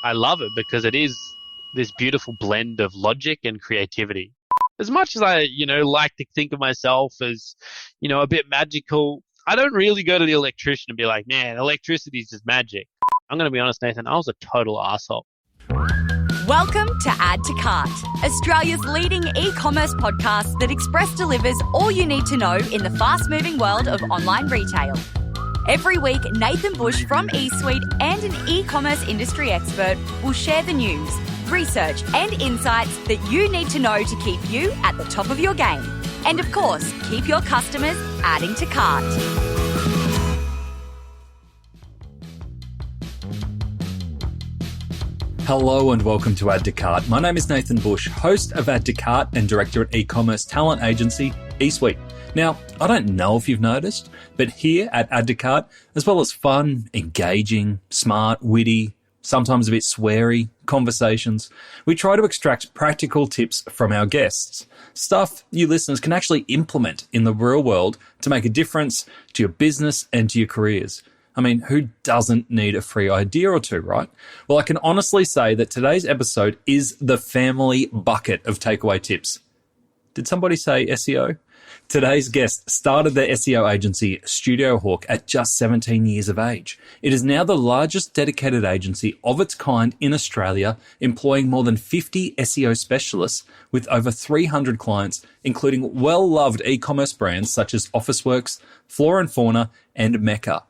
I love it because it is this beautiful blend of logic and creativity. As much as I, like to think of myself as, a bit magical, I don't really go to the electrician and be like, man, electricity is just magic. I'm going to be honest, Nathan, I was a total asshole. Welcome to Add to Cart, Australia's leading e-commerce podcast that express delivers all you need to know in the fast-moving world of online retail. Every week, Nathan Bush from eSuite and an e-commerce industry expert will share the news, research and insights that you need to know to keep you at the top of your game. And of course, keep your customers adding to cart. Hello and welcome to Add to Cart. My name is Nathan Bush, host of Add to Cart and director at e-commerce talent agency eSuite. Now, I don't know if you've noticed, but here at Add to Cart, as well as fun, engaging, smart, witty, sometimes a bit sweary conversations, we try to extract practical tips from our guests. Stuff you listeners can actually implement in the real world to make a difference to your business and to your careers. I mean, who doesn't need a free idea or two, right? Well, I can honestly say that today's episode is the family bucket of takeaway tips. Did somebody say SEO? Today's guest started the SEO agency StudioHawk at just 17 years of age. It is now the largest dedicated agency of its kind in Australia, employing more than 50 SEO specialists with over 300 clients, including well-loved e-commerce brands such as Officeworks, Flora and Fauna, and Mecca.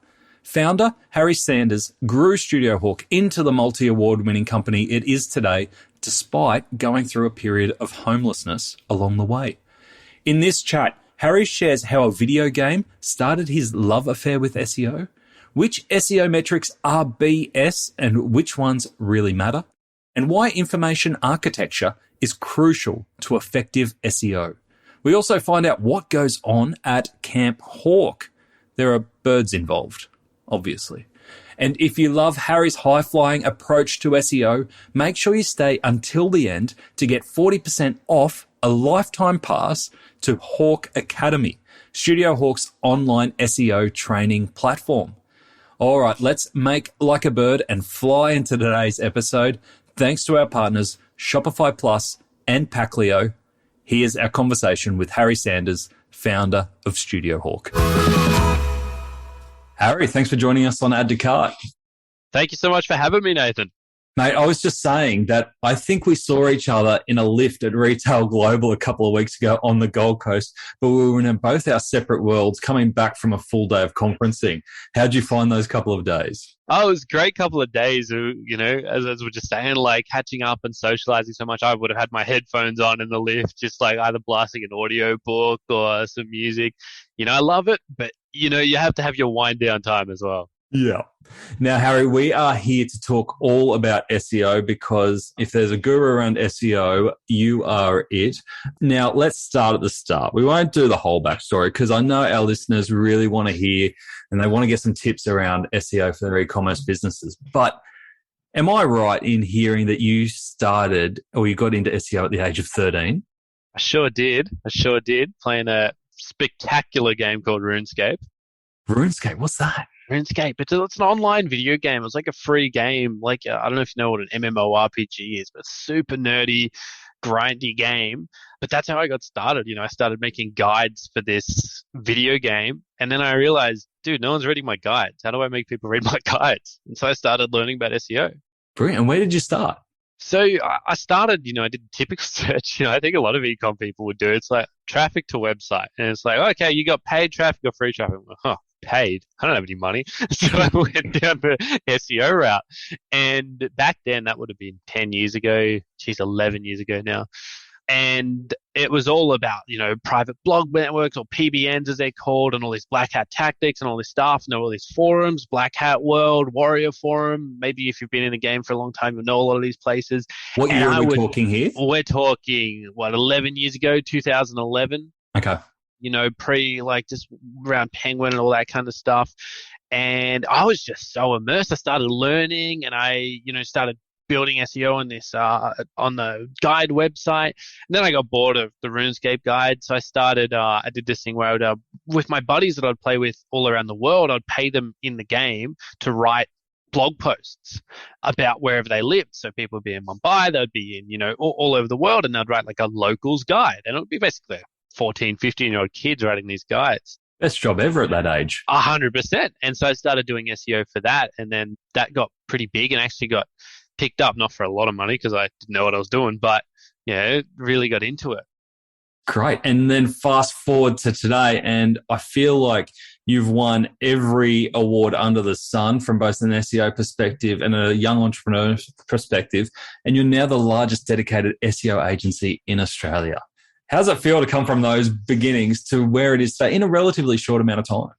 Founder Harry Sanders grew StudioHawk into the multi-award-winning company it is today, despite going through a period of homelessness along the way. In this chat, Harry shares how a video game started his love affair with SEO, which SEO metrics are BS and which ones really matter, and why information architecture is crucial to effective SEO. We also find out what goes on at Camp Hawk. There are birds involved, obviously. And if you love Harry's high-flying approach to SEO, make sure you stay until the end to get 40% off a lifetime pass to Hawk Academy, StudioHawk's online SEO training platform. All right, let's make like a bird and fly into today's episode. Thanks to our partners, Shopify Plus and Paclio. Here's our conversation with Harry Sanders, founder of StudioHawk. Harry, thanks for joining us on Add to Cart. Thank you so much for having me, Nathan. Mate, I was just saying that I think we saw each other in a lift at Retail Global a couple of weeks ago on the Gold Coast, but we were in both our separate worlds coming back from a full day of conferencing. How'd you find those couple of days? Oh, it was a great couple of days, as we're just saying, like catching up and socializing so much. I would have had my headphones on in the lift, just like either blasting an audio book or some music. I love it, but, you have to have your wind down time as well. Yeah. Now, Harry, we are here to talk all about SEO because if there's a guru around SEO, you are it. Now, let's start at the start. We won't do the whole backstory because I know our listeners really want to hear and they want to get some tips around SEO for their e-commerce businesses. But am I right in hearing that you started or you got into SEO at the age of 13? I sure did, playing a spectacular game called RuneScape. RuneScape, what's that? RuneScape. It's an online video game. It's like a free game. I don't know if you know what an MMORPG is, but super nerdy, grindy game. But that's how I got started. I started making guides for this video game. And then I realized, dude, no one's reading my guides. How do I make people read my guides? And so I started learning about SEO. Brilliant. And where did you start? So I started, I did a typical search. I think a lot of e-com people would do. It's like traffic to website. And it's like, okay, you got paid traffic or free traffic. Paid. I don't have any money. So I went down the SEO route. And back then, that would have been 10 years ago. 11 years ago now. And it was all about, private blog networks or PBNs as they're called and all these black hat tactics and all this stuff. And there were all these forums, Black Hat World, Warrior Forum. Maybe if you've been in the game for a long time, you'll know a lot of these places. What year are we talking here? We're talking, 11 years ago, 2011. Okay. Just around Penguin and all that kind of stuff. And I was just so immersed. I started learning and I, started building SEO on this on the guide website. And then I got bored of the RuneScape guide, so I started. I did this thing where I would, with my buddies that I'd play with all around the world, I'd pay them in the game to write blog posts about wherever they lived. So people would be in Mumbai, they'd be in, all over the world, and they'd write like a locals guide. And it would be basically 14, 15-year-old kids writing these guides. Best job ever at that age. 100%. And so I started doing SEO for that. And then that got pretty big and actually got picked up, not for a lot of money because I didn't know what I was doing, but it really got into it. Great. And then fast forward to today, and I feel like you've won every award under the sun from both an SEO perspective and a young entrepreneur perspective, and you're now the largest dedicated SEO agency in Australia. How does it feel to come from those beginnings to where it is today in a relatively short amount of time?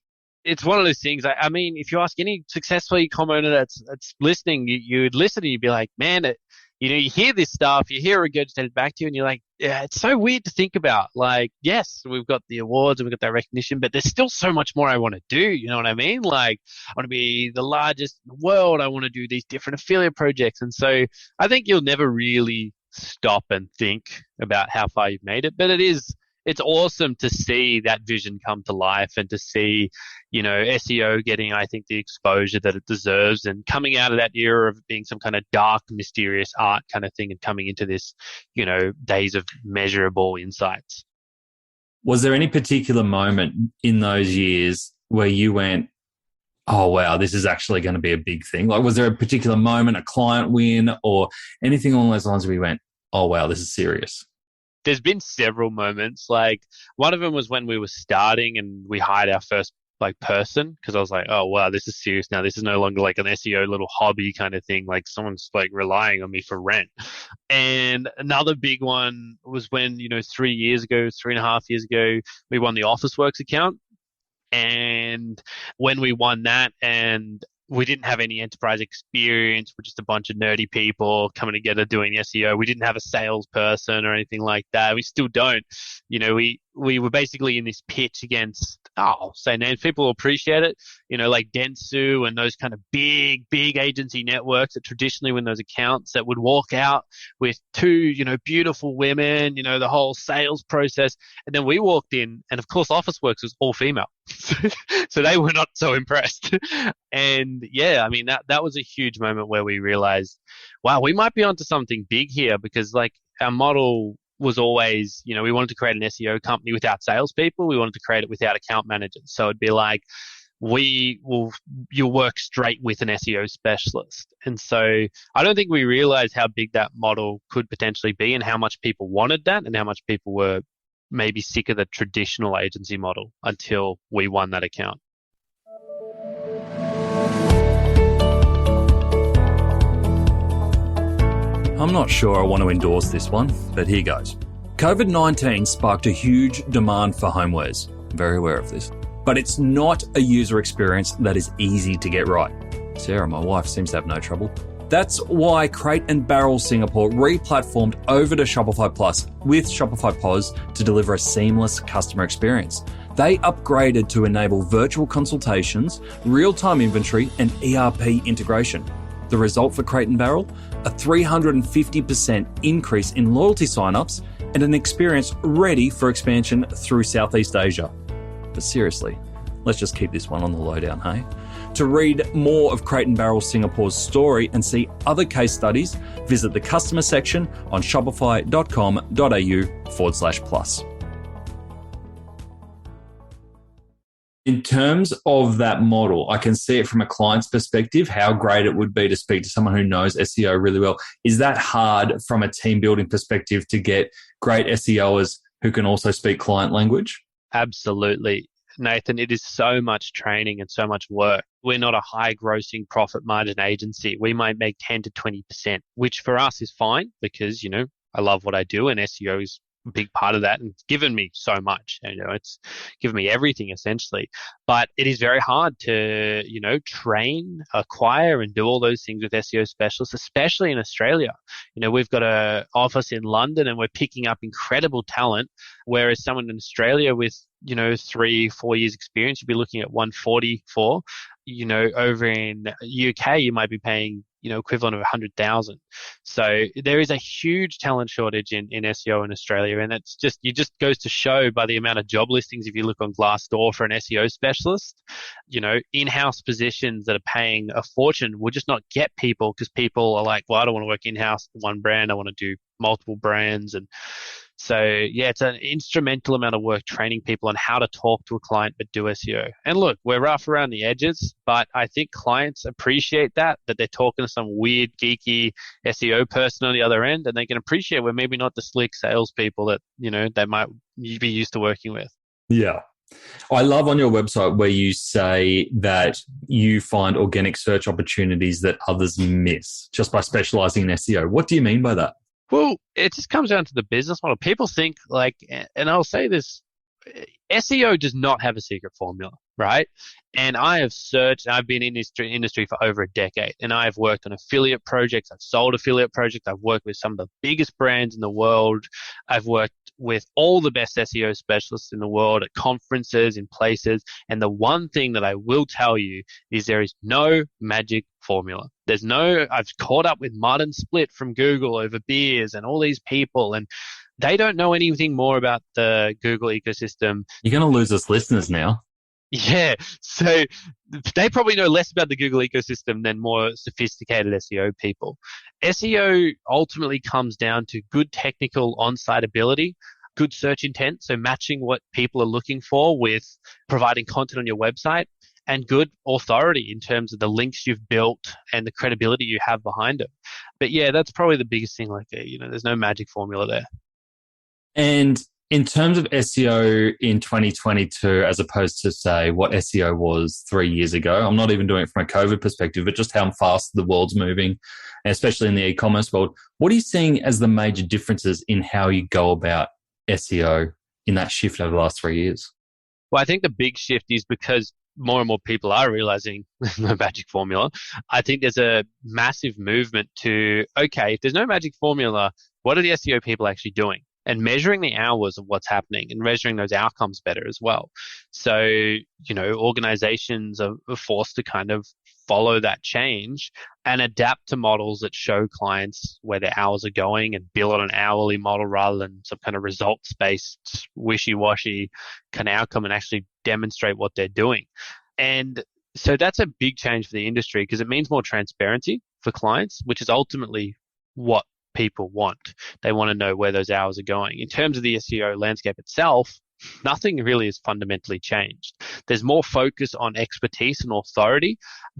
It's one of those things. I mean, if you ask any successful e-com owner that's listening, you'd listen and you'd be like, man, you hear this stuff, you hear it regurgitated back to you, and you're like, yeah, it's so weird to think about. Like, yes, we've got the awards and we've got that recognition, but there's still so much more I want to do. You know what I mean? Like, I want to be the largest in the world. I want to do these different affiliate projects. And so I think you'll never really stop and think about how far you've made it. But it's awesome to see that vision come to life and to see, SEO getting, I think, the exposure that it deserves and coming out of that era of being some kind of dark, mysterious art kind of thing and coming into this, days of measurable insights. Was there any particular moment in those years where you went, oh, wow, this is actually going to be a big thing? Like, was there a particular moment, a client win or anything along those lines where you went, oh, wow, this is serious? There's been several moments. Like, one of them was when we were starting and we hired our first person, because I was like, oh, wow, this is serious now. This is no longer like an SEO little hobby kind of thing. Like, someone's like relying on me for rent. And another big one was when, 3.5 years ago, we won the Officeworks account. And when we won that, and we didn't have any enterprise experience, we're just a bunch of nerdy people coming together doing SEO. We didn't have a salesperson or anything like that. We still don't. We were basically in this pitch against, say names, people will appreciate it, like Dentsu and those kind of big agency networks that traditionally win those accounts that would walk out with two, beautiful women, the whole sales process. And then we walked in, and of course, Officeworks was all female. So they were not so impressed. And yeah, I mean, that was a huge moment where we realized, wow, we might be onto something big here, because like our model was always, we wanted to create an SEO company without salespeople. We wanted to create it without account managers. So it'd be like, you'll work straight with an SEO specialist. And so I don't think we realized how big that model could potentially be and how much people wanted that and how much people were maybe sick of the traditional agency model until we won that account. I'm not sure I want to endorse this one, but here goes. COVID-19 sparked a huge demand for homewares. I'm very aware of this. But it's not a user experience that is easy to get right. Sarah, my wife, seems to have no trouble. That's why Crate and Barrel Singapore re-platformed over to Shopify Plus with Shopify POS to deliver a seamless customer experience. They upgraded to enable virtual consultations, real-time inventory, and ERP integration. The result for Crate and Barrel? A 350% increase in loyalty signups and an experience ready for expansion through Southeast Asia. But seriously, let's just keep this one on the lowdown, hey? To read more of Crate and Barrel Singapore's story and see other case studies, visit the customer section on shopify.com.au/plus. In terms of that model, I can see it from a client's perspective, how great it would be to speak to someone who knows SEO really well. Is that hard from a team building perspective to get great SEOers who can also speak client language? Absolutely, Nathan. It is so much training and so much work. We're not a high grossing profit margin agency. We might make 10 to 20%, which for us is fine because, I love what I do and SEO is a big part of that, and it's given me so much. It's given me everything essentially. But it is very hard to, train, acquire, and do all those things with SEO specialists, especially in Australia. We've got an office in London, and we're picking up incredible talent, whereas someone in Australia with 3-4 years experience, you'd be looking at 144. over in UK, you might be paying, equivalent of 100,000. So there is a huge talent shortage in SEO in Australia. And it just goes to show by the amount of job listings. If you look on Glassdoor for an SEO specialist, in-house positions that are paying a fortune will just not get people, because people are like, well, I don't want to work in-house with one brand. I want to do multiple brands. And so, yeah, it's an instrumental amount of work training people on how to talk to a client but do SEO. And look, we're rough around the edges, but I think clients appreciate that they're talking to some weird, geeky SEO person on the other end, and they can appreciate we're maybe not the slick salespeople that, they might be used to working with. Yeah. I love on your website where you say that you find organic search opportunities that others miss just by specializing in SEO. What do you mean by that? Well, it just comes down to the business model. People think and I'll say this, SEO does not have a secret formula, right? And I have searched, I've been in this industry for over a decade, and I've worked on affiliate projects. I've sold affiliate projects. I've worked with some of the biggest brands in the world. I've worked with all the best SEO specialists in the world at conferences, in places. And the one thing that I will tell you is there is no magic formula. I've caught up with Mud and Split from Google over beers and all these people, and they don't know anything more about the Google ecosystem. You're going to lose us listeners now. Yeah. So they probably know less about the Google ecosystem than more sophisticated SEO people. SEO ultimately comes down to good technical on-site ability, good search intent, so matching what people are looking for with providing content on your website, and good authority in terms of the links you've built and the credibility you have behind it. But yeah, that's probably the biggest thing. There's no magic formula there. And in terms of SEO in 2022, as opposed to, say, what SEO was 3 years ago, I'm not even doing it from a COVID perspective, but just how fast the world's moving, especially in the e-commerce world. What are you seeing as the major differences in how you go about SEO in that shift over the last 3 years? Well, I think the big shift is because more and more people are realizing there's no magic formula. I think there's a massive movement to, okay, if there's no magic formula, what are the SEO people actually doing? And measuring the hours of what's happening and measuring those outcomes better as well. So, organizations are forced to kind of follow that change and adapt to models that show clients where their hours are going and bill on an hourly model rather than some kind of results-based, wishy-washy kind of outcome, and actually demonstrate what they're doing. And so that's a big change for the industry because it means more transparency for clients, which is ultimately what people want. They want to know where those hours are going. In terms of the SEO landscape itself, nothing really has fundamentally changed. There's more focus on expertise and authority,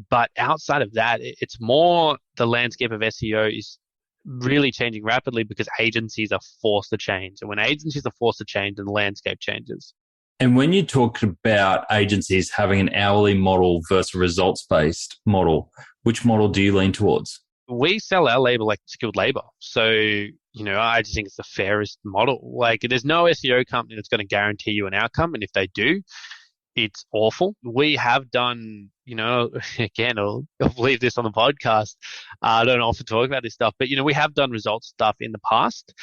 but outside of that, it's more the landscape of SEO is really changing rapidly because agencies are forced to change. And when agencies are forced to change, then the landscape changes. And when you talk about agencies having an hourly model versus a results-based model, which model do you lean towards? We sell our labor like skilled labor. So, I just think it's the fairest model. There's no SEO company that's going to guarantee you an outcome. And if they do, it's awful. We have done, again, I'll leave this on the podcast. I don't often talk about this stuff, but, we have done results stuff in the past.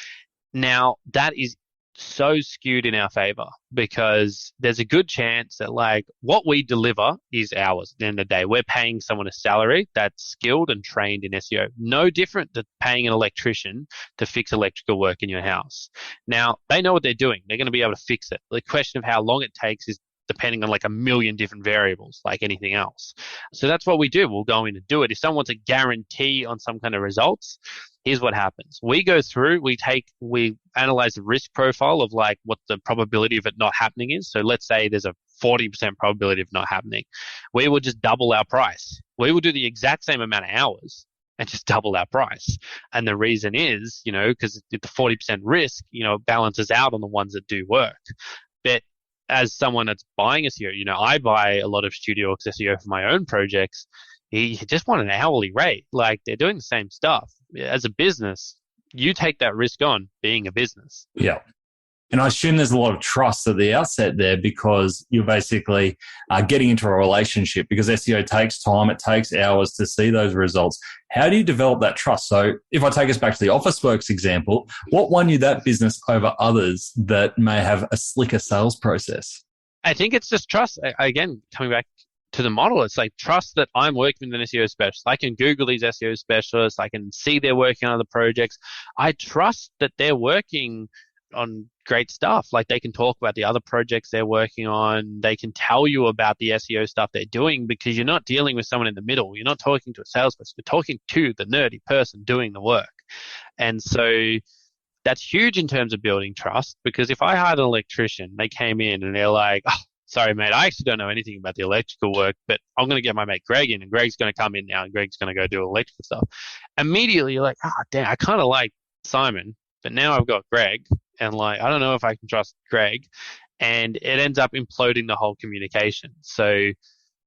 Now, that is so skewed in our favor because there's a good chance that what we deliver is ours at the end of the day. We're paying someone a salary that's skilled and trained in SEO. No different than paying an electrician to fix electrical work in your house. Now, they know what they're doing. They're going to be able to fix it. The question of how long it takes is depending on a million different variables, like anything else. So that's what we do. We'll go in and do it. If someone wants a guarantee on some kind of results, here's what happens. We go through, we analyze the risk profile of what the probability of it not happening is. So let's say there's a 40% probability of not happening. We will just double our price. We will do the exact same amount of hours and just double our price. And the reason is, because the 40% risk, balances out on the ones that do work. But as someone that's buying SEO, I buy a lot of StudioHawk SEO for my own projects. You just want an hourly rate. They're doing the same stuff. As a business, you take that risk on being a business. Yeah. And I assume there's a lot of trust at the outset there because you're basically getting into a relationship because SEO takes time. It takes hours to see those results. How do you develop that trust? So if I take us back to the Officeworks example, what won you that business over others that may have a slicker sales process? I think it's just trust. Again, coming back to the model. It's like, trust that I'm working with an SEO specialist. I can Google these SEO specialists. I can see they're working on other projects. I trust that they're working on great stuff. Like, they can talk about the other projects they're working on. They can tell you about the SEO stuff they're doing, because you're not dealing with someone in the middle. You're not talking to a salesperson. You're talking to the nerdy person doing the work. And so that's huge in terms of building trust, because if I hired an electrician, they came in and they're like, oh, sorry, mate, I actually don't know anything about the electrical work, but I'm going to get my mate Greg in, and Greg's going to come in now, and Greg's going to go do electrical stuff. Immediately, you're like, damn, I kind of like Simon, but now I've got Greg, and like, I don't know if I can trust Greg. And it ends up imploding the whole communication. So,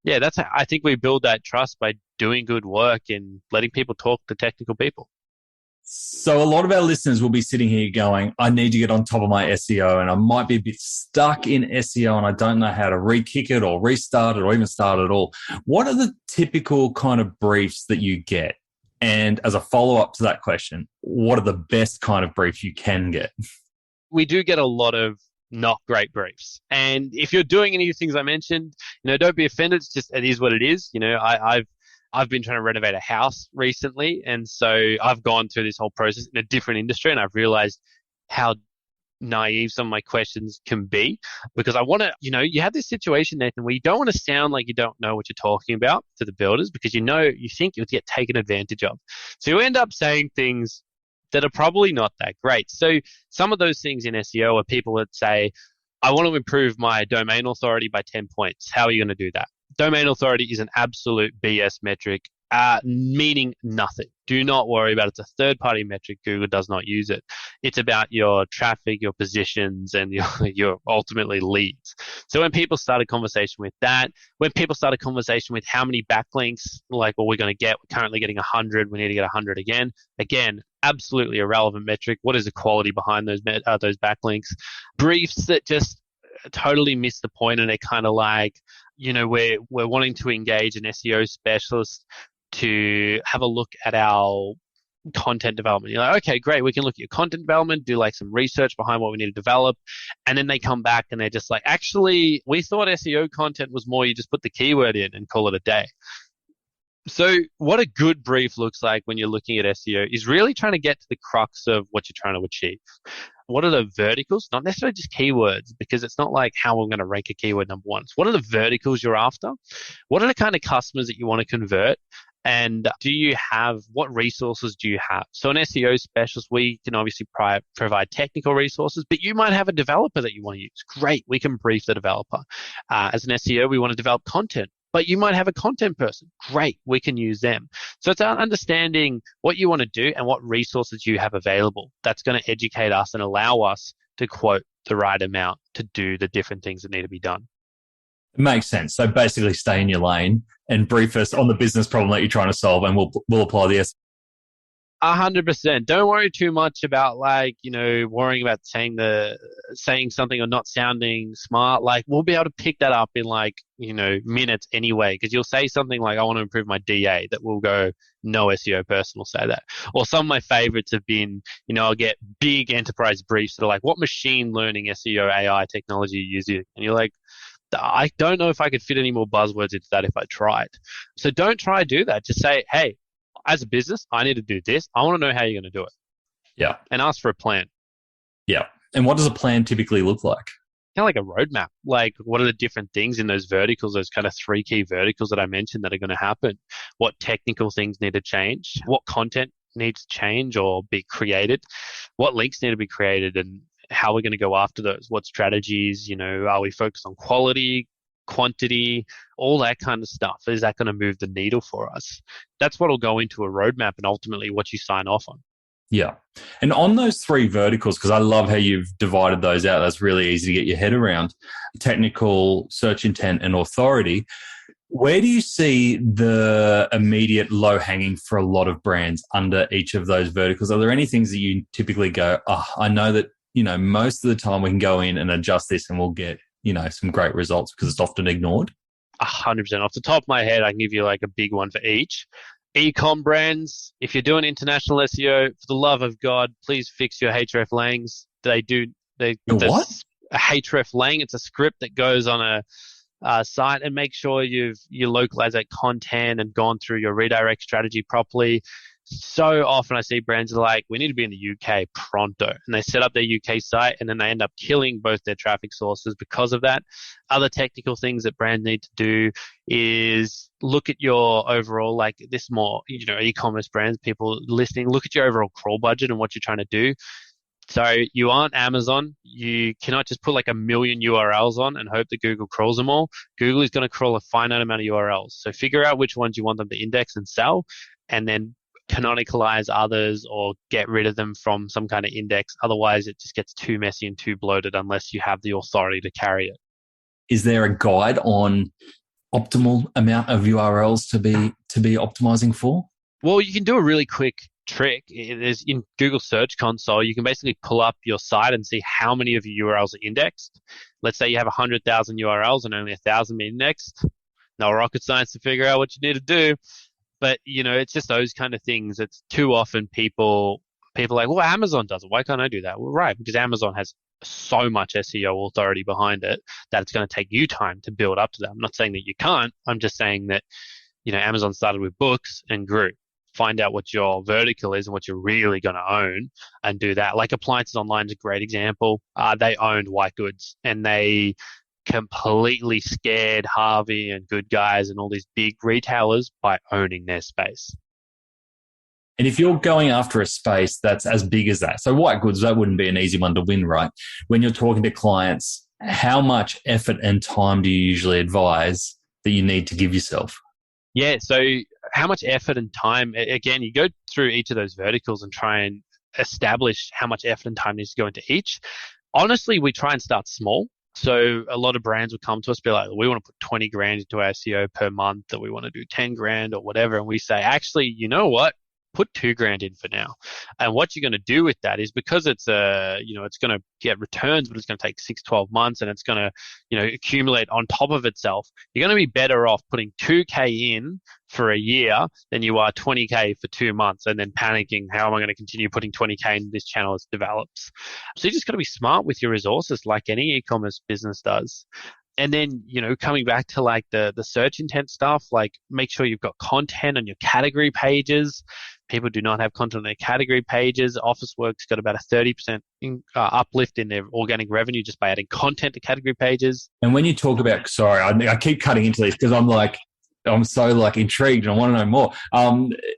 yeah, I think we build that trust by doing good work and letting people talk to technical people. So a lot of our listeners will be sitting here going, I need to get on top of my SEO, and I might be a bit stuck in SEO and I don't know how to re-kick it or restart it or even start at all. What are the typical kind of briefs that you get? And as a follow-up to that question, what are the best kind of briefs you can get? We do get a lot of not great briefs. And if you're doing any of the things I mentioned, don't be offended. It's just, it is what it is. I've been trying to renovate a house recently, and so I've gone through this whole process in a different industry, and I've realized how naive some of my questions can be, because I want to, you have this situation, Nathan, where you don't want to sound like you don't know what you're talking about to the builders, because you think you'll get taken advantage of. So you end up saying things that are probably not that great. So some of those things in SEO are people that say, I want to improve my domain authority by 10 points. How are you going to do that? Domain authority is an absolute BS metric, meaning nothing. Do not worry about it. It's a third-party metric. Google does not use it. It's about your traffic, your positions, and your ultimately leads. So when people start a conversation with that, when people start a conversation with how many backlinks, like, well, we're going to get, we're currently getting 100, we need to get 100 again. Again, absolutely irrelevant metric. What is the quality behind those backlinks? Briefs that just totally miss the point, and they're kind of like, we're wanting to engage an SEO specialist to have a look at our content development. You're like, okay, great. We can look at your content development, do like some research behind what we need to develop. And then they come back and they're just like, actually, we thought SEO content was more, you just put the keyword in and call it a day. So what a good brief looks like when you're looking at SEO is really trying to get to the crux of what you're trying to achieve. What are the verticals? Not necessarily just keywords, because it's not like how we're going to rank a keyword number one. So what are the verticals you're after? What are the kind of customers that you want to convert? And what resources do you have? So an SEO specialist, we can obviously provide technical resources, but you might have a developer that you want to use. Great, we can brief the developer. As an SEO, we want to develop content, but you might have a content person. Great, we can use them. So it's understanding what you want to do and what resources you have available. That's going to educate us and allow us to quote the right amount to do the different things that need to be done. It makes sense. So basically stay in your lane and brief us on the business problem that you're trying to solve, and we'll apply the 100%. Don't worry too much about worrying about saying something or not sounding smart. Like, we'll be able to pick that up in minutes anyway, because you'll say something like, I want to improve my DA, that will go, no SEO person will say that. Or some of my favorites have been, I'll get big enterprise briefs that are like, what machine learning SEO AI technology are you using? And you're like, I don't know if I could fit any more buzzwords into that if I tried. So don't try to do that. Just say, hey, as a business, I need to do this. I want to know how you're going to do it. Yeah. And ask for a plan. Yeah. And what does a plan typically look like? Kind of like a roadmap. Like, what are the different things in those verticals, those kind of 3 key verticals that I mentioned that are going to happen? What technical things need to change? What content needs to change or be created? What links need to be created, and how we're going to go after those? What strategies, are we focused on quality, quantity, all that kind of stuff? Is that going to move the needle for us? That's what will go into a roadmap and ultimately what you sign off on. Yeah. And on those 3 verticals, because I love how you've divided those out, that's really easy to get your head around: technical, search intent, and authority. Where do you see the immediate low-hanging for a lot of brands under each of those verticals? Are there any things that you typically go, I know that, most of the time we can go in and adjust this and we'll get, some great results, because it's often ignored? 100%. Off the top of my head, I can give you like a big one for each. E-com brands, if you're doing international SEO, for the love of God, please fix your hreflangs. What? A hreflang, it's a script that goes on site, and make sure you localize that content and gone through your redirect strategy properly. So often I see brands are like, we need to be in the UK pronto. And they set up their UK site and then they end up killing both their traffic sources because of that. Other technical things that brands need to do is look at your overall, like this more, e-commerce brands, people listening, look at your overall crawl budget and what you're trying to do. So you aren't Amazon. You cannot just put like 1 million URLs on and hope that Google crawls them all. Google is going to crawl a finite amount of URLs. So figure out which ones you want them to index and sell, and then canonicalize others or get rid of them from some kind of index. Otherwise, it just gets too messy and too bloated unless you have the authority to carry it. Is there a guide on optimal amount of URLs to be optimizing for? Well, you can do a really quick trick. It is in Google Search Console. You can basically pull up your site and see how many of your URLs are indexed. Let's say you have 100,000 URLs and only 1,000 indexed. No rocket science to figure out what you need to do. But, it's just those kind of things. It's too often people are like, well, Amazon does it. Why can't I do that? Well, right, because Amazon has so much SEO authority behind it that it's going to take you time to build up to that. I'm not saying that you can't. I'm just saying that, Amazon started with books and grew. Find out what your vertical is and what you're really going to own and do that. Like Appliances Online is a great example. They owned white goods and they completely scared Harvey and Good Guys and all these big retailers by owning their space. And if you're going after a space that's as big as that, so white goods, that wouldn't be an easy one to win, right? When you're talking to clients, how much effort and time do you usually advise that you need to give yourself? Yeah, so how much effort and time, again, you go through each of those verticals and try and establish how much effort and time needs to go into each. Honestly, we try and start small. So a lot of brands would come to us, be like, we want to put 20 grand into our SEO per month, or we want to do 10 grand or whatever. And we say, actually, you know what? Put 2 grand in for now. And what you're going to do with that is, because it's it's going to get returns, but it's going to take 6-12 months and it's going to, accumulate on top of itself. You're going to be better off putting 2K in for a year than you are 20K for 2 months and then panicking, how am I going to continue putting 20K into this channel as it develops? So you just got to be smart with your resources like any e-commerce business does. And then, coming back to like the search intent stuff, like make sure you've got content on your category pages. People do not have content on their category pages. Officeworks got about a 30% uplift in their organic revenue just by adding content to category pages. And when you talk about, sorry, I keep cutting into this because I'm so intrigued and I want to know more.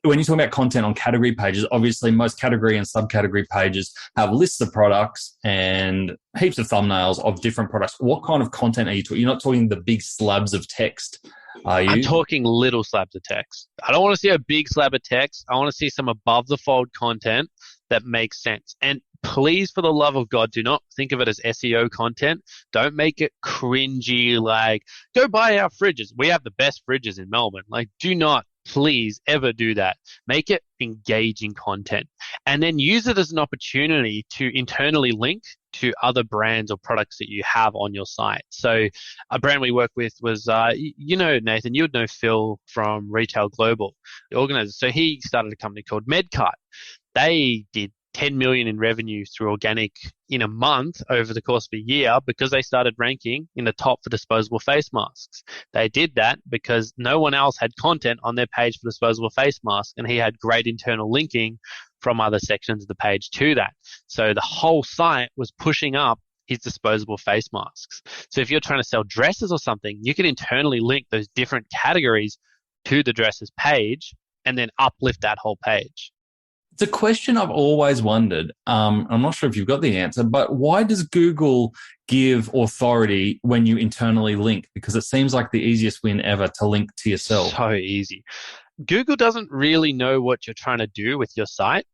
When you talk about content on category pages, obviously most category and subcategory pages have lists of products and heaps of thumbnails of different products. What kind of content are you talking? You're not talking the big slabs of text, are you? I'm talking little slabs of text. I don't want to see a big slab of text. I want to see some above the fold content that makes sense. And please, for the love of God, do not think of it as SEO content. Don't make it cringy, like, go buy our fridges. We have the best fridges in Melbourne. Like, do not, please, ever do that. Make it engaging content. And then use it as an opportunity to internally link to other brands or products that you have on your site. So a brand we work with was, Nathan, you would know Phil from Retail Global, the organizer. So he started a company called Mecca. They did 10 million in revenue through organic in a month over the course of a year because they started ranking in the top for disposable face masks. They did that because no one else had content on their page for disposable face masks, and he had great internal linking from other sections of the page to that. So the whole site was pushing up his disposable face masks. So if you're trying to sell dresses or something, you can internally link those different categories to the dresses page and then uplift that whole page. It's a question I've always wondered. I'm not sure if you've got the answer, but why does Google give authority when you internally link? Because it seems like the easiest win ever to link to yourself. So easy. Google doesn't really know what you're trying to do with your site.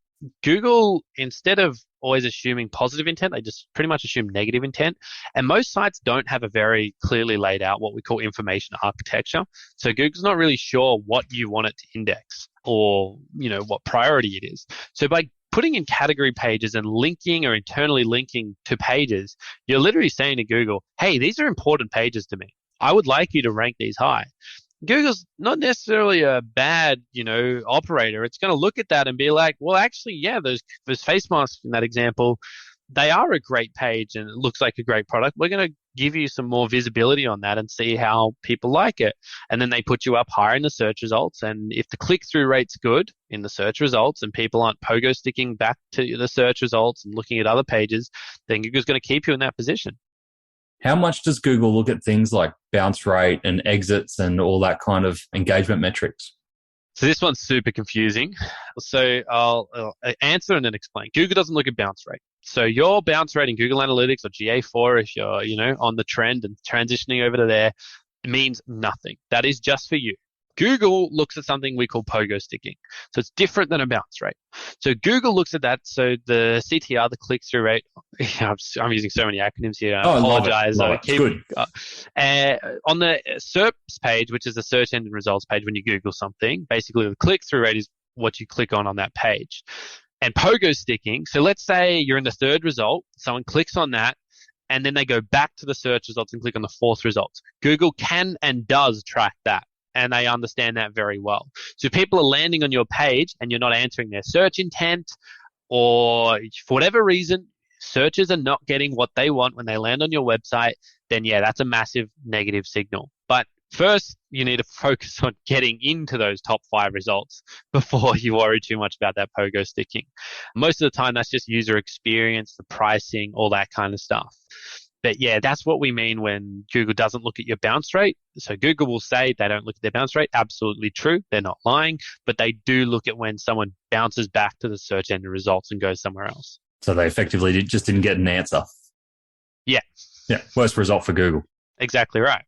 Google, instead of always assuming positive intent, they just pretty much assume negative intent. And most sites don't have a very clearly laid out what we call information architecture. So Google's not really sure what you want it to index or, what priority it is. So by putting in category pages and linking or internally linking to pages, you're literally saying to Google, hey, these are important pages to me. I would like you to rank these high. Google's not necessarily a bad, operator. It's going to look at that and be like, well, actually, yeah, those face masks in that example, they are a great page and it looks like a great product. We're going to give you some more visibility on that and see how people like it. And then they put you up higher in the search results. And if the click-through rate's good in the search results and people aren't pogo sticking back to the search results and looking at other pages, then Google's going to keep you in that position. How much does Google look at things like bounce rate and exits and all that kind of engagement metrics? So this one's super confusing. So I'll answer and then explain. Google doesn't look at bounce rate. So your bounce rate in Google Analytics or GA4, if you're, on the trend and transitioning over to there, means nothing. That is just for you. Google looks at something we call pogo sticking. So it's different than a bounce rate. So Google looks at that. So the CTR, the click-through rate, I'm using so many acronyms here. I apologize. Love it. Good. On the SERPs page, which is the search engine results page when you Google something, basically the click-through rate is what you click on that page. And pogo sticking, so let's say you're in the third result, someone clicks on that, and then they go back to the search results and click on the fourth result. Google can and does track that, and they understand that very well. So if people are landing on your page and you're not answering their search intent, or for whatever reason, searchers are not getting what they want when they land on your website, then yeah, that's a massive negative signal. But first, you need to focus on getting into those top 5 results before you worry too much about that pogo sticking. Most of the time, that's just user experience, the pricing, all that kind of stuff. But yeah, that's what we mean when Google doesn't look at your bounce rate. So Google will say they don't look at their bounce rate. Absolutely true. They're not lying, but they do look at when someone bounces back to the search engine results and goes somewhere else. So they effectively just didn't get an answer. Yeah. Yeah. Worst result for Google. Exactly right.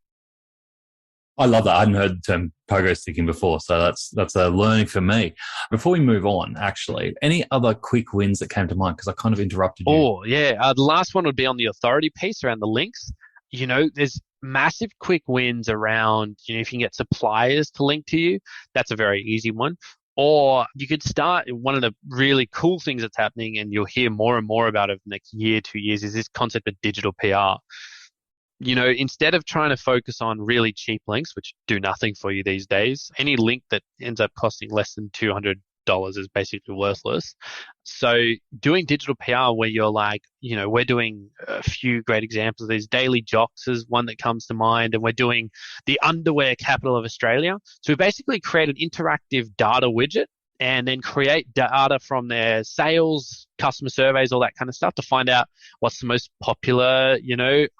I love that. I hadn't heard the term pogo sticking before, so that's a learning for me. Before we move on, actually, any other quick wins that came to mind? Because I kind of interrupted you. Oh, yeah. The last one would be on the authority piece around the links. There's massive quick wins around, if you can get suppliers to link to you, that's a very easy one. Or you could start, one of the really cool things that's happening, and you'll hear more and more about it over the next year, 2 years, is this concept of digital PR. Instead of trying to focus on really cheap links, which do nothing for you these days, any link that ends up costing less than $200 is basically worthless. So doing digital PR where you're like, we're doing a few great examples of these. Daily Jocks is one that comes to mind, and we're doing the underwear capital of Australia. So we basically create an interactive data widget and then create data from their sales, customer surveys, all that kind of stuff to find out what's the most popular,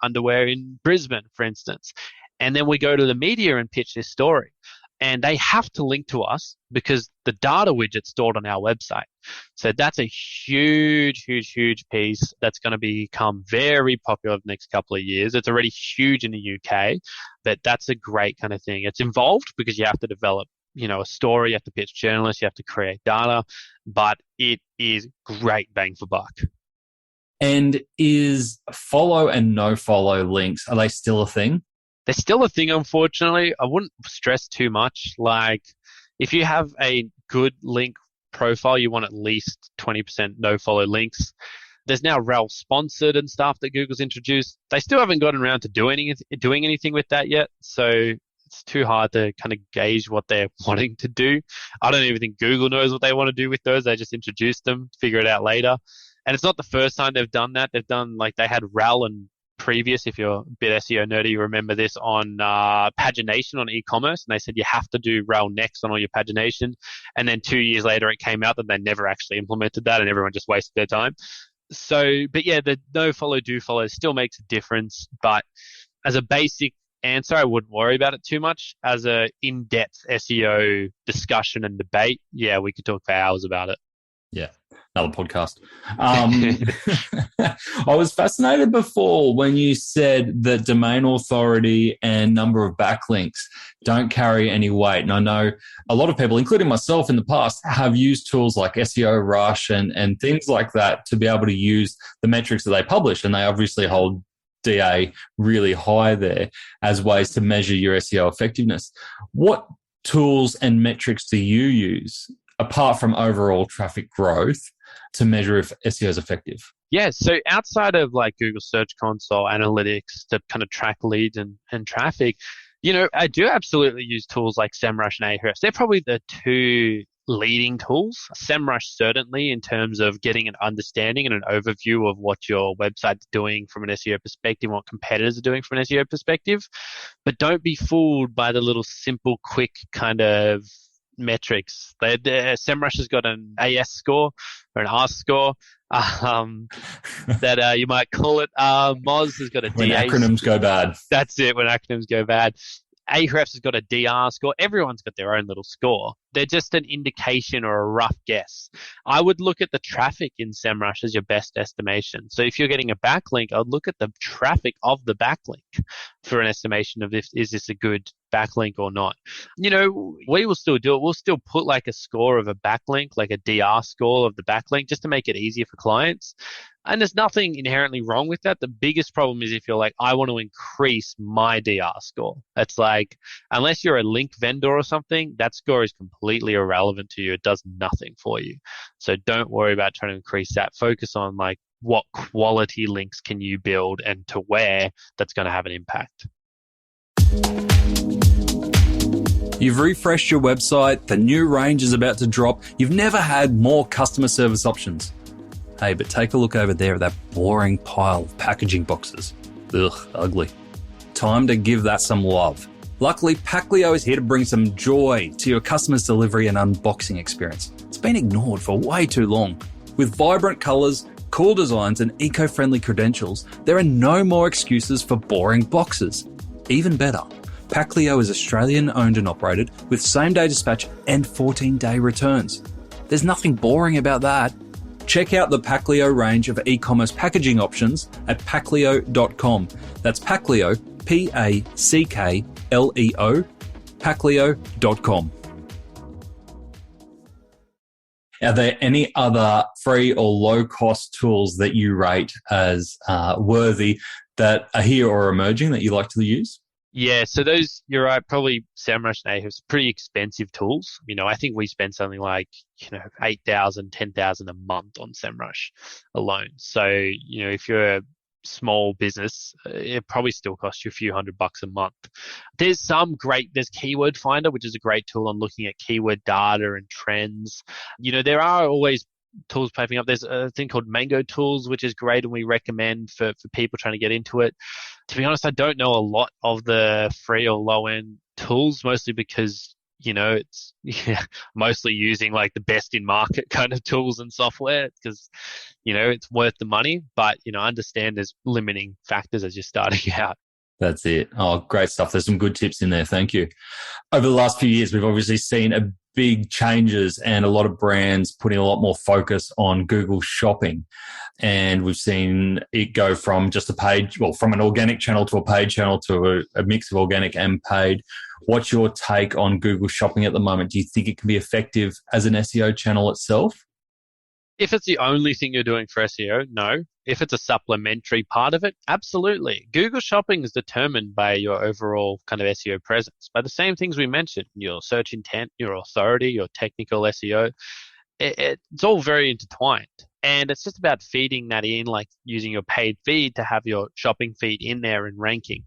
underwear in Brisbane, for instance. And then we go to the media and pitch this story. And they have to link to us because the data widget's stored on our website. So that's a huge, huge, huge piece that's going to become very popular in the next couple of years. It's already huge in the UK, but that's a great kind of thing. It's involved because you have to develop a story, you have to pitch journalists, you have to create data, but it is great bang for buck. And is follow and no follow links, are they still a thing? They're still a thing, unfortunately. I wouldn't stress too much. Like, if you have a good link profile, you want at least 20% no follow links. There's now rel sponsored and stuff that Google's introduced. They still haven't gotten around to doing anything with that yet. So it's too hard to kind of gauge what they're wanting to do. I don't even think Google knows what they want to do with those. They just introduced them, figure it out later. And it's not the first time they've done that. They've done, they had rel and previous, if you're a bit SEO nerdy, you remember this on pagination on eCommerce. And they said you have to do rel next on all your pagination. And then 2 years later, it came out that they never actually implemented that and everyone just wasted their time. So, but yeah, the no follow, do follow still makes a difference. But as a basic answer, I wouldn't worry about it too much. As a in-depth SEO discussion and debate, yeah, we could talk for hours about it. Yeah, another podcast. I was fascinated before when you said that domain authority and number of backlinks don't carry any weight. And I know a lot of people, including myself in the past, have used tools like SEO Rush and things like that to be able to use the metrics that they publish. And they obviously hold DA really high there as ways to measure your SEO effectiveness. What tools and metrics do you use apart from overall traffic growth to measure if SEO is effective? Yeah, so outside of Google Search Console analytics to kind of track leads and traffic, I do absolutely use tools like SEMrush and Ahrefs. They're probably the two leading tools. SEMrush certainly, in terms of getting an understanding and an overview of what your website's doing from an SEO perspective, what competitors are doing from an SEO perspective. But don't be fooled by the little simple, quick kind of metrics. SEMrush has got an AS score or an R score that you might call it. Moz has got a when DA. acronyms go bad. That's it, when acronyms go bad. Ahrefs has got a DR score. Everyone's got their own little score. They're just an indication or a rough guess. I would look at the traffic in SEMrush as your best estimation. So if you're getting a backlink, I'd look at the traffic of the backlink for an estimation of is this a good backlink or not. We will still do it. We'll still put like a score of a backlink, like a DR score of the backlink, just to make it easier for clients. And there's nothing inherently wrong with that. The biggest problem is if you're like, I want to increase my DR score. It's like, unless you're a link vendor or something, that score is completely irrelevant to you. It does nothing for you. So don't worry about trying to increase that. Focus on like what quality links can you build and to where that's going to have an impact. You've refreshed your website. The new range is about to drop. You've never had more customer service options. Hey, but take a look over there at that boring pile of packaging boxes. Ugh, ugly. Time to give that some love. Luckily, Packlio is here to bring some joy to your customers' delivery and unboxing experience. It's been ignored for way too long. With vibrant colours, cool designs and eco-friendly credentials, there are no more excuses for boring boxes. Even better, Packlio is Australian owned and operated with same-day dispatch and 14-day returns. There's nothing boring about that. Check out the Packlio range of e-commerce packaging options at packlio.com. That's Packlio, Packleo, packlio.com. Are there any other free or low-cost tools that you rate as worthy that are here or emerging that you like to use? Yeah, so those, you're right, probably SEMrush and Ahrefs, pretty expensive tools. I think we spend something like, $8,000, $10,000 a month on SEMrush alone. So, if you're a small business, it probably still costs you a few $100 a month. There's Keyword Finder, which is a great tool on looking at keyword data and trends. There are always tools popping up. There's a thing called Mango Tools, which is great and we recommend for people trying to get into it. To be honest, I don't know a lot of the free or low-end tools, mostly because, it's mostly using like the best in market kind of tools and software because, it's worth the money. But, understand there's limiting factors as you're starting out. That's it. Oh, great stuff. There's some good tips in there. Thank you. Over the last few years, we've obviously seen a big changes and a lot of brands putting a lot more focus on Google Shopping. And we've seen it go from just from an organic channel to a paid channel to a mix of organic and paid. What's your take on Google Shopping at the moment? Do you think it can be effective as an SEO channel itself? If it's the only thing you're doing for SEO, no. If it's a supplementary part of it, absolutely. Google Shopping is determined by your overall kind of SEO presence, by the same things we mentioned, your search intent, your authority, your technical SEO. It's all very intertwined. And it's just about feeding that in, like using your paid feed to have your shopping feed in there and ranking.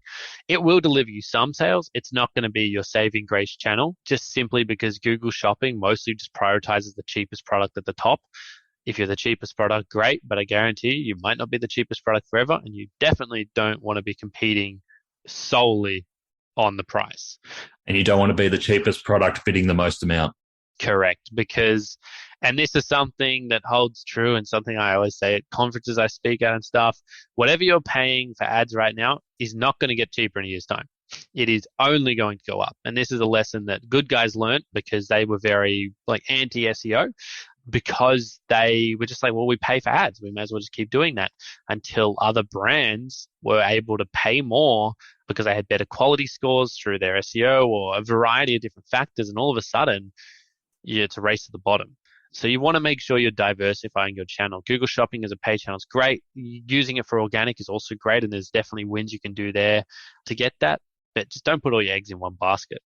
It will deliver you some sales. It's not going to be your saving grace channel, just simply because Google Shopping mostly just prioritizes the cheapest product at the top. If you're the cheapest product, great, but I guarantee you might not be the cheapest product forever, and you definitely don't want to be competing solely on the price. And you don't want to be the cheapest product bidding the most amount. Correct, because, and this is something that holds true and something I always say at conferences I speak at and stuff, whatever you're paying for ads right now is not going to get cheaper in a year's time. It is only going to go up. And this is a lesson that good guys learned because they were very anti-SEO. Because they were just like, well, we pay for ads. We may as well just keep doing that until other brands were able to pay more because they had better quality scores through their SEO or a variety of different factors. And all of a sudden, it's a race to the bottom. So you want to make sure you're diversifying your channel. Google Shopping as a paid channel is great. Using it for organic is also great. And there's definitely wins you can do there to get that. But just don't put all your eggs in one basket.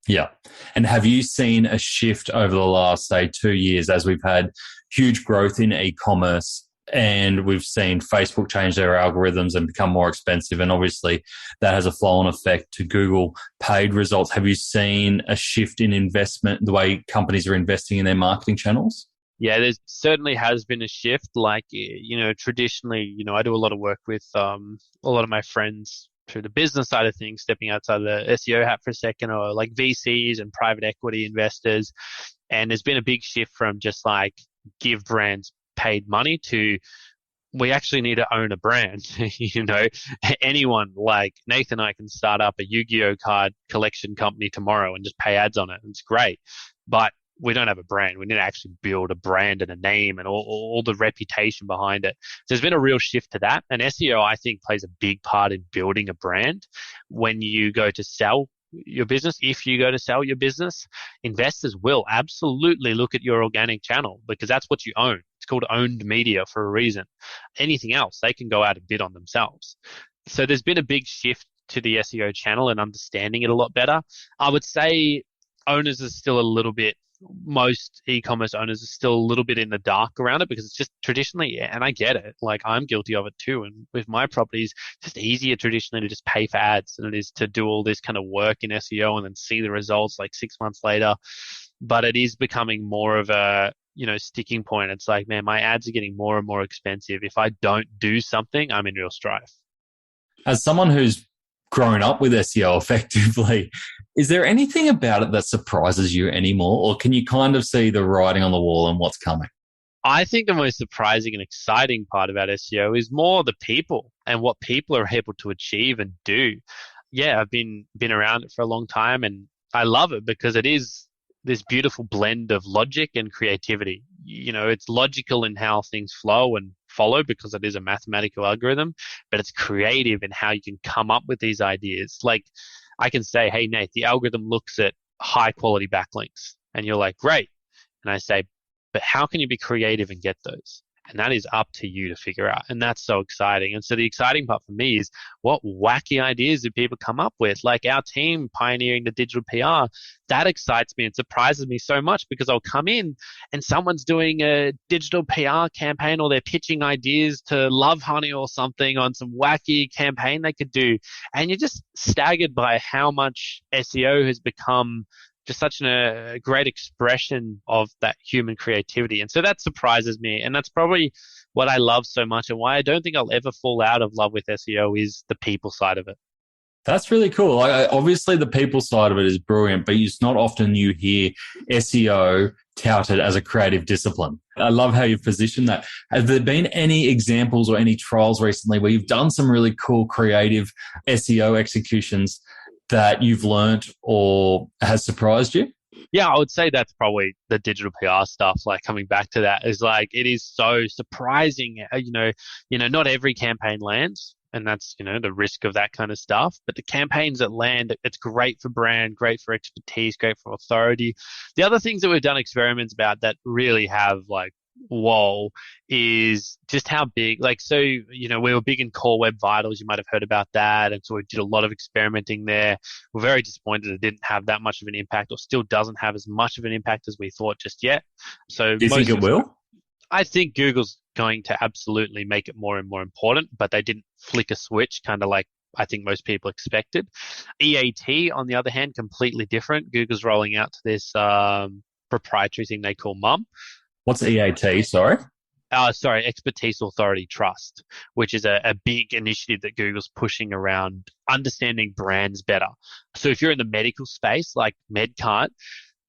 Yeah. And have you seen a shift over the last, say, 2 years as we've had huge growth in e-commerce? and we've seen Facebook change their algorithms and become more expensive. And obviously that has a flow-on effect to Google paid results. Have you seen a shift in investment, the way companies are investing in their marketing channels? Yeah, there certainly has been a shift. Like, traditionally, I do a lot of work with a lot of my friends through the business side of things, stepping outside the SEO hat for a second, or like VCs and private equity investors. And there's been a big shift from just like give brands paid money to we actually need to own a brand. Anyone like Nathan and I can start up a Yu-Gi-Oh card collection company tomorrow and just pay ads on it. And it's great. But we don't have a brand. We need to actually build a brand and a name and all the reputation behind it. So there's been a real shift to that. And SEO, I think, plays a big part in building a brand. When you go to sell your business, if you go to sell your business, investors will absolutely look at your organic channel because that's what you own. It's called owned media for a reason. Anything else, they can go out and bid on themselves. So there's been a big shift to the SEO channel and understanding it a lot better. I would say owners are still a little bit, most e-commerce owners are still a little bit in the dark around it because it's just traditionally, and I get it, like I'm guilty of it too. And with my properties, it's just easier traditionally to just pay for ads than it is to do all this kind of work in SEO and then see the results like 6 months later. But it is becoming more of a, sticking point. It's like, man, my ads are getting more and more expensive. If I don't do something, I'm in real strife. As someone who's grown up with SEO effectively, is there anything about it that surprises you anymore, or can you kind of see the writing on the wall and what's coming? I think the most surprising and exciting part about SEO is more the people and what people are able to achieve and do. Yeah, I've been around it for a long time and I love it because it is this beautiful blend of logic and creativity. It's logical in how things flow and follow because it is a mathematical algorithm, but it's creative in how you can come up with these ideas. Like I can say, hey, Nate, the algorithm looks at high quality backlinks. And you're like, great. And I say, but how can you be creative and get those? And that is up to you to figure out. And that's so exciting. And so the exciting part for me is what wacky ideas do people come up with? Like our team pioneering the digital PR, that excites me and surprises me so much because I'll come in and someone's doing a digital PR campaign or they're pitching ideas to Love Honey or something on some wacky campaign they could do. And you're just staggered by how much SEO has become just such a great expression of that human creativity. And so that surprises me. And that's probably what I love so much and why I don't think I'll ever fall out of love with SEO is the people side of it. That's really cool. Obviously, the people side of it is brilliant, but it's not often you hear SEO touted as a creative discipline. I love how you've positioned that. Have there been any examples or any trials recently where you've done some really cool creative SEO executions that you've learned or has surprised you? Yeah, I would say that's probably the digital PR stuff. Like coming back to that is like, it is so surprising. Not every campaign lands and that's, the risk of that kind of stuff. But the campaigns that land, it's great for brand, great for expertise, great for authority. The other things that we've done experiments about that really have like, whoa, is just how big, we were big in core web vitals. You might have heard about that. And so we did a lot of experimenting there. We're very disappointed it didn't have that much of an impact or still doesn't have as much of an impact as we thought just yet. So do you think it will? I think Google's going to absolutely make it more and more important, but they didn't flick a switch, kind of like I think most people expected. EAT, on the other hand, completely different. Google's rolling out to this proprietary thing they call MUM. What's EAT? Sorry, Expertise, Authority, Trust, which is a big initiative that Google's pushing around understanding brands better. So if you're in the medical space, like Medcart,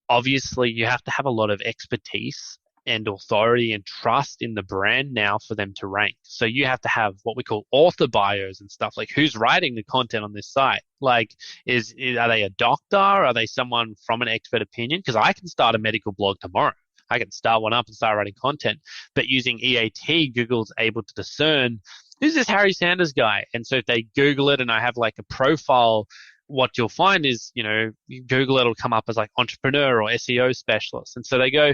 obviously you have to have a lot of expertise and authority and trust in the brand now for them to rank. So you have to have what we call author bios and stuff, like who's writing the content on this site. Like, are they a doctor? Are they someone from an expert opinion? Because I can start a medical blog tomorrow. I can start one up and start writing content. But using EAT, Google's able to discern, who's this Harry Sanders guy? And so if they Google it and I have like a profile, what you'll find is, you Google it'll come up as like entrepreneur or SEO specialist. And so they go,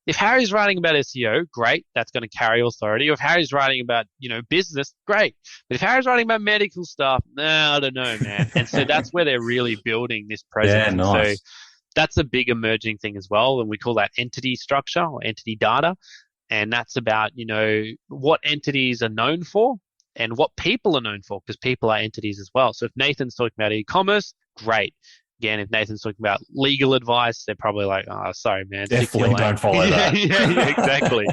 if Harry's writing about SEO, great, that's going to carry authority. Or if Harry's writing about, business, great. But if Harry's writing about medical stuff, I don't know, man. And so that's where they're really building this presence. Yeah, nice. So that's a big emerging thing as well. And we call that entity structure or entity data. And that's about, what entities are known for and what people are known for, because people are entities as well. So if Nathan's talking about e-commerce, great. Again, if Nathan's talking about legal advice, they're probably like, oh, sorry, man. Definitely don't follow that. Yeah, exactly.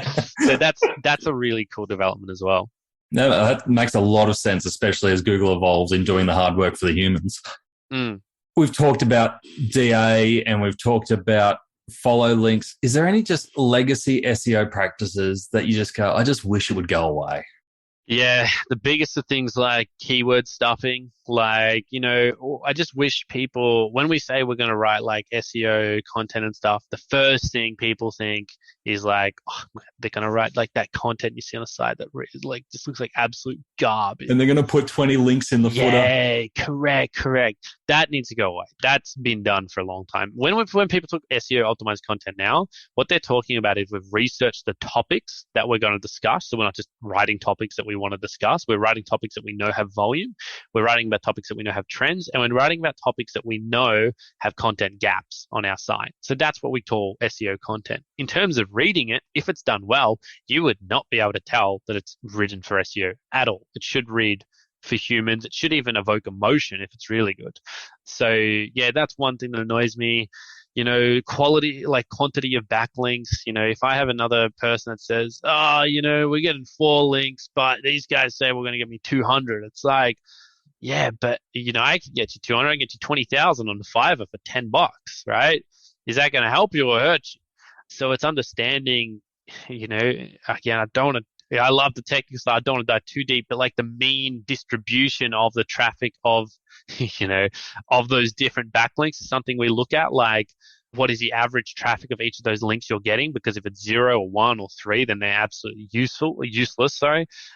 So that's a really cool development as well. No, that makes a lot of sense, especially as Google evolves in doing the hard work for the humans. Mm. We've talked about DA and we've talked about follow links. Is there any just legacy SEO practices that you just go, I just wish it would go away? Yeah, the biggest of things like keyword stuffing, I just wish people, when we say we're going to write like SEO content and stuff, the first thing people think is like, oh, they're going to write like that content you see on a site that like just looks like absolute garbage. And they're going to put 20 links in the footer. Yeah, correct. That needs to go away. That's been done for a long time. When people talk SEO optimized content now, what they're talking about is we've researched the topics that we're going to discuss. So we're not just writing topics that we want to discuss. We're writing topics that we know have volume. We're writing about topics that we know have trends, and we're writing about topics that we know have content gaps on our site. So that's what we call SEO content. In terms of reading it, if it's done well, you would not be able to tell that it's written for SEO at all. It should read for humans. It should even evoke emotion if it's really good. So yeah, that's one thing that annoys me. Quality, like quantity of backlinks. If I have another person that says, we're getting 4 links, but these guys say we're going to get me 200. It's like, yeah, but I can get you 200. I can get you 20,000 on the Fiverr for $10, right? Is that going to help you or hurt you? So it's understanding, again, I love the technical stuff. I don't want to dive too deep, but like the mean distribution of the traffic of, of those different backlinks is something we look at. Like, what is the average traffic of each of those links you're getting? Because if it's 0 or 1 or 3, then they're absolutely useless.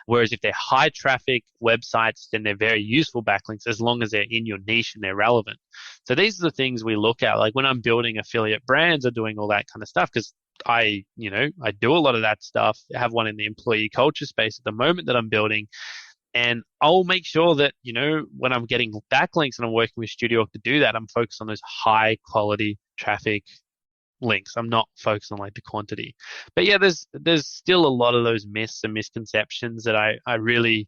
Whereas if they're high traffic websites, then they're very useful backlinks as long as they're in your niche and they're relevant. So these are the things we look at. Like when I'm building affiliate brands or doing all that kind of stuff, because I do a lot of that stuff. I have one in the employee culture space at the moment that I'm building. And I'll make sure that, when I'm getting backlinks and I'm working with StudioHawk to do that, I'm focused on those high quality traffic links. I'm not focused on like the quantity. But yeah, there's still a lot of those myths and misconceptions that I really,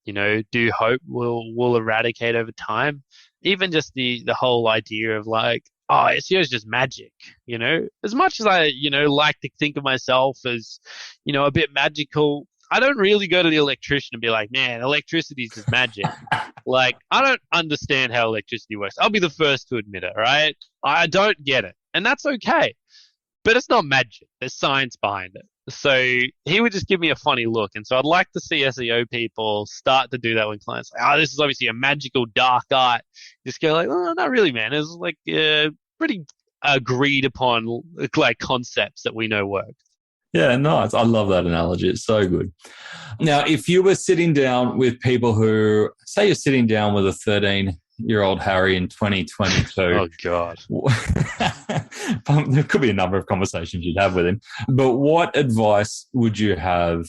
do hope will eradicate over time. Even just the whole idea of like, oh, SEO is just magic, As much as I, like to think of myself as, a bit magical, I don't really go to the electrician and be like, man, electricity is just magic. Like, I don't understand how electricity works. I'll be the first to admit it, right? I don't get it. And that's okay. But it's not magic. There's science behind it. So he would just give me a funny look. And so I'd like to see SEO people start to do that when clients say, oh, this is obviously a magical dark art. Just go like, oh, not really, man. It's like pretty agreed upon like concepts that we know work. Yeah, nice. I love that analogy. It's so good. Now, if you were sitting down with people who, say you're sitting down with a 13-year-old Harry in 2022. Oh, God. There could be a number of conversations you'd have with him. But what advice would you have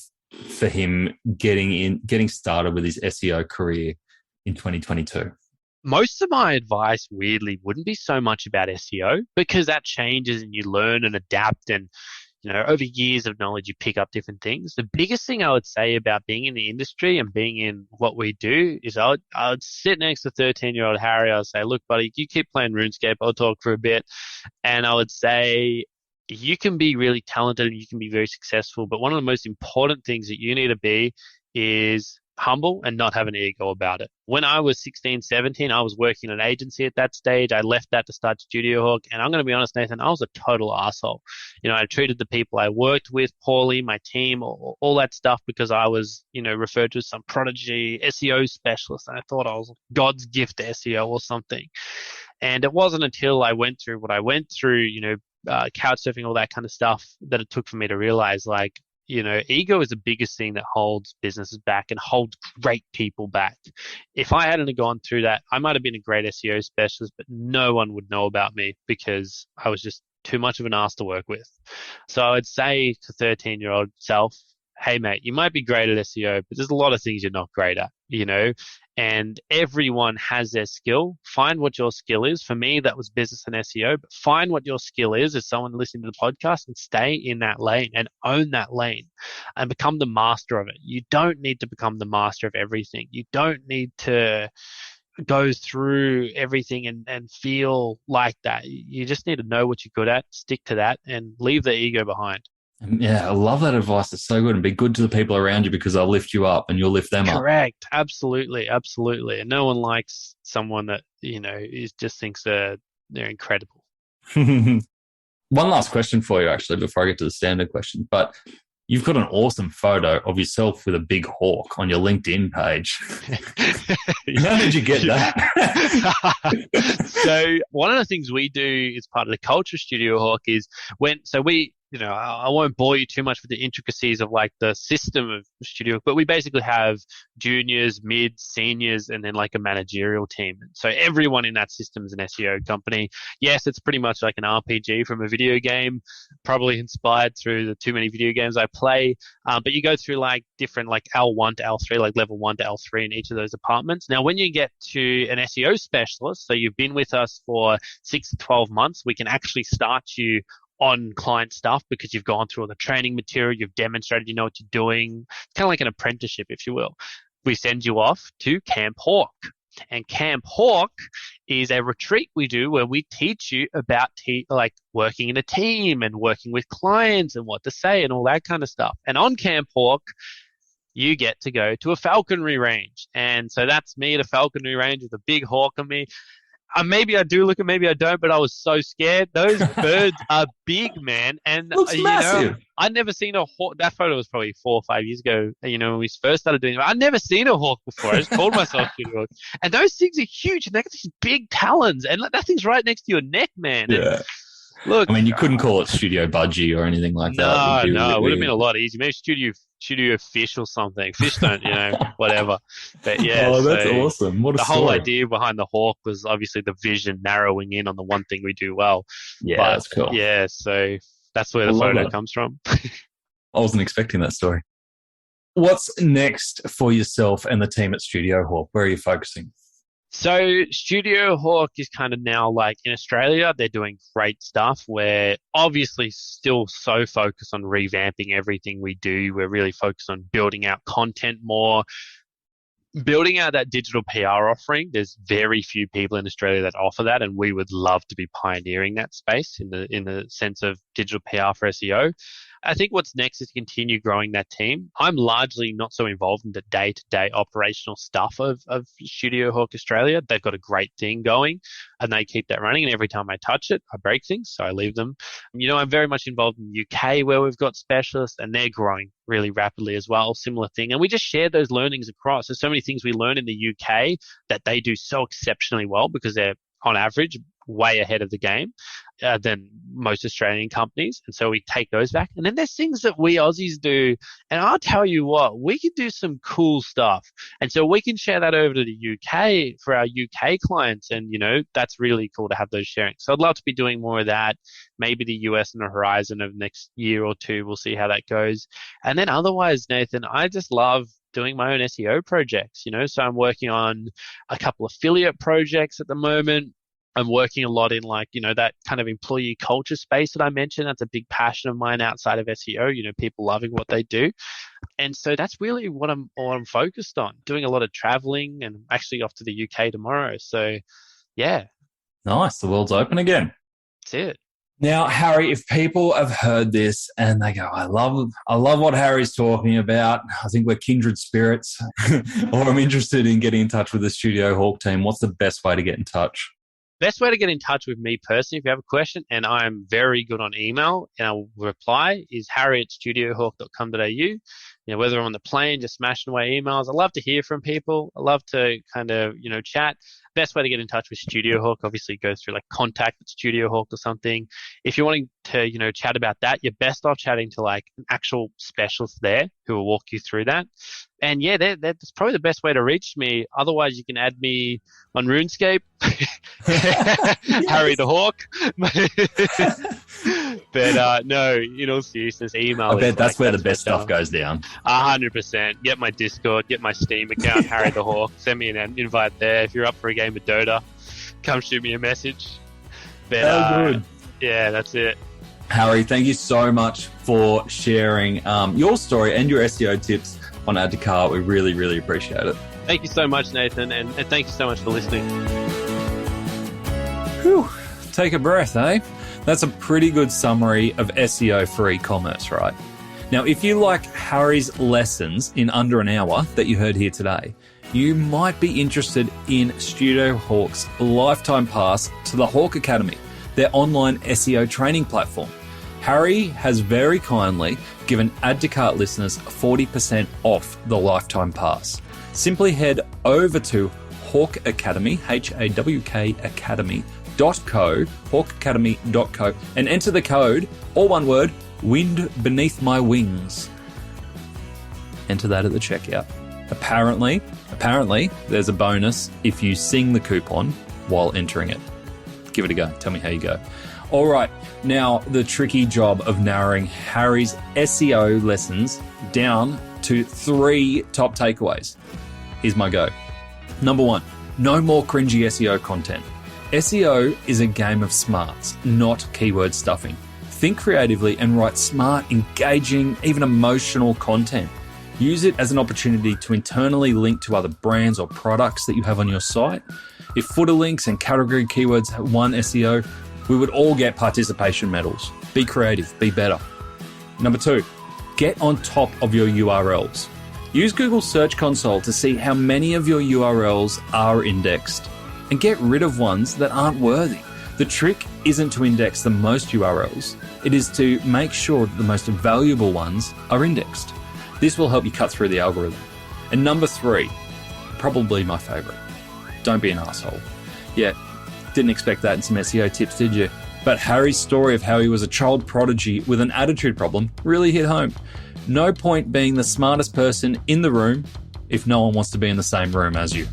for him getting started with his SEO career in 2022? Most of my advice, weirdly, wouldn't be so much about SEO because that changes and you learn and adapt and over years of knowledge, you pick up different things. The biggest thing I would say about being in the industry and being in what we do is I would sit next to 13-year-old Harry. I would say, look, buddy, you keep playing RuneScape. I'll talk for a bit. And I would say, you can be really talented and you can be very successful. But one of the most important things that you need to be is humble and not have an ego about it. When I was 16, 17, I was working in an agency at that stage. I left that to start StudioHawk. And I'm going to be honest, Nathan, I was a total asshole. I treated the people I worked with poorly, my team, all that stuff because I was, referred to as some prodigy SEO specialist. And I thought I was God's gift to SEO or something. And it wasn't until I went through what I went through, couch surfing, all that kind of stuff, that it took for me to realize like, ego is the biggest thing that holds businesses back and holds great people back. If I hadn't gone through that, I might have been a great SEO specialist, but no one would know about me because I was just too much of an ass to work with. So I would say to 13-year-old self, hey mate, you might be great at SEO, but there's a lot of things you're not great at, and everyone has their skill. Find what your skill is. For me, that was business and SEO, but find what your skill is as someone listening to the podcast and stay in that lane and own that lane and become the master of it. You don't need to become the master of everything. You don't need to go through everything and feel like that. You just need to know what you're good at, stick to that, and leave the ego behind. Yeah, I love that advice. It's so good. And be good to the people around you because they'll lift you up and you'll lift them up. Correct. Absolutely. And no one likes someone that, just thinks they're incredible. One last question for you, actually, before I get to the standard question. But you've got an awesome photo of yourself with a big hawk on your LinkedIn page. How did you get that? So one of the things we do as part of the culture of StudioHawk is I won't bore you too much with the intricacies of like the system of Studio, but we basically have juniors, mids, seniors, and then like a managerial team. So everyone in that system is an SEO company. Yes, it's pretty much like an RPG from a video game, probably inspired through the too many video games I play. But you go through like different like L1 to L3, like level 1 to L3 in each of those departments. Now, when you get to an SEO specialist, so you've been with us for 6 to 12 months, we can actually start you on client stuff because you've gone through all the training material, you've demonstrated you know what you're doing. It's kind of like an apprenticeship, if you will. We send you off to Camp Hawk. And Camp Hawk is a retreat we do where we teach you about like working in a team and working with clients and what to say and all that kind of stuff. And on Camp Hawk, you get to go to a falconry range. And so that's me at a falconry range with a big hawk on me. Maybe I do look at, maybe I don't, but I was so scared. Those birds are big, man. And, looks massive. I'd never seen a hawk. That photo was probably 4 or 5 years ago, when we first started doing it. I'd never seen a hawk before. I just called myself StudioHawk. And those things are huge. And they got these big talons. And that thing's right next to your neck, man. Yeah. And look. I mean, you couldn't call it Studio Budgie or anything like that. No, it would have been a lot easier. Maybe Studio Fish or something. Fish don't, whatever. But yeah. Oh, that's awesome. What a story. The whole idea behind the hawk was obviously the vision narrowing in on the one thing we do well. Yeah, that's cool. Yeah, so that's where the photo comes from. I wasn't expecting that story. What's next for yourself and the team at StudioHawk? Where are you focusing? So StudioHawk is kind of now like in Australia, they're doing great stuff. We're obviously still so focused on revamping everything we do. We're really focused on building out content more, building out that digital PR offering. There's very few people in Australia that offer that, and we would love to be pioneering that space in the sense of digital PR for SEO. I think what's next is to continue growing that team. I'm largely not so involved in the day-to-day operational stuff of StudioHawk Australia. They've got a great thing going and they keep that running. And every time I touch it, I break things, so I leave them. I'm very much involved in the UK where we've got specialists and they're growing really rapidly as well. Similar thing. And we just share those learnings across. There's so many things we learn in the UK that they do so exceptionally well because they're on average way ahead of the game than most Australian companies. And so we take those back. And then there's things that we Aussies do. And I'll tell you what, we can do some cool stuff. And so we can share that over to the UK for our UK clients. And, that's really cool to have those sharing. So I'd love to be doing more of that. Maybe the US on the horizon of next year or two. We'll see how that goes. And then otherwise, Nathan, I just love doing my own SEO projects, so I'm working on a couple affiliate projects at the moment. I'm working a lot in that kind of employee culture space that I mentioned. That's a big passion of mine outside of SEO, people loving what they do. And so that's really what I'm focused on, doing a lot of traveling and actually off to the UK tomorrow. So yeah. Nice. The world's open again. That's it. Now, Harry, if people have heard this and they go, I love what Harry's talking about, I think we're kindred spirits, or I'm interested in getting in touch with the StudioHawk team, what's the best way to get in touch? Best way to get in touch with me personally, if you have a question, and I'm very good on email, and I'll reply, is harry@studiohawk.com.au. Whether I'm on the plane, just smashing away emails. I love to hear from people. I love to kind of, chat. Best way to get in touch with StudioHawk, obviously go through like contact at StudioHawk or something. If you're wanting to, chat about that, you're best off chatting to like an actual specialist there who will walk you through that. And yeah, that's probably the best way to reach me. Otherwise, you can add me on RuneScape, Harry the Hawk. But no, in all seriousness, email. I bet that's where the my best stuff channel. goes down. 100%. Get my Discord, get my Steam account, Harry the Hawk. Send me an invite there. If you're up for a game of Dota, come shoot me a message. But, Good. yeah, that's it. Harry, thank you so much for sharing your story and your SEO tips on Add to Cart. We really, really appreciate it. Thank you so much, Nathan, and thank you so much for listening. Whew. Take a breath, eh? That's a pretty good summary of SEO for e-commerce, right? Now, if you like Harry's lessons in under an hour that you heard here today, you might be interested in StudioHawk's lifetime pass to the Hawk Academy, their online SEO training platform. Harry has very kindly given Add to Cart listeners 40% off the lifetime pass. Simply head over to Hawk Academy, Hawk Academy.co, hawkacademy.co, and enter the code, all one word, wind beneath my wings. Enter that at the checkout. Apparently, there's a bonus if you sing the coupon while entering it. Give it a go. Tell me how you go. All right, now the tricky job of narrowing Harry's SEO lessons down to 3 top takeaways. Here's my go. Number 1, no more cringy SEO content. SEO is a game of smarts, not keyword stuffing. Think creatively and write smart, engaging, even emotional content. Use it as an opportunity to internally link to other brands or products that you have on your site. If footer links and category keywords won SEO, we would all get participation medals. Be creative, be better. Number 2, get on top of your URLs. Use Google Search Console to see how many of your URLs are indexed and get rid of ones that aren't worthy. The trick isn't to index the most URLs, it is to make sure that the most valuable ones are indexed. This will help you cut through the algorithm. And number 3, probably my favorite, don't be an asshole. Yeah, didn't expect that in some SEO tips, did you? But Harry's story of how he was a child prodigy with an attitude problem really hit home. No point being the smartest person in the room if no one wants to be in the same room as you.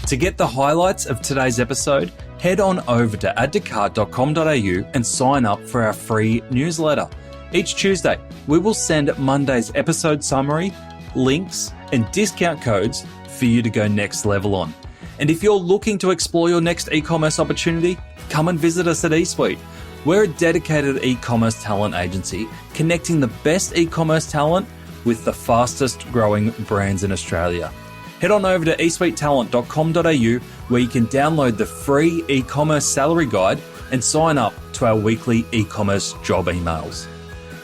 To get the highlights of today's episode, head on over to addtocart.com.au and sign up for our free newsletter. Each Tuesday, we will send Monday's episode summary, links, and discount codes for you to go next level on. And if you're looking to explore your next e-commerce opportunity, come and visit us at eSuite. We're a dedicated e-commerce talent agency connecting the best e-commerce talent with the fastest growing brands in Australia. Head on over to eSuitetalent.com.au where you can download the free e-commerce salary guide and sign up to our weekly e-commerce job emails.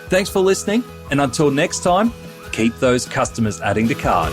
Thanks for listening, and until next time, keep those customers adding to cart.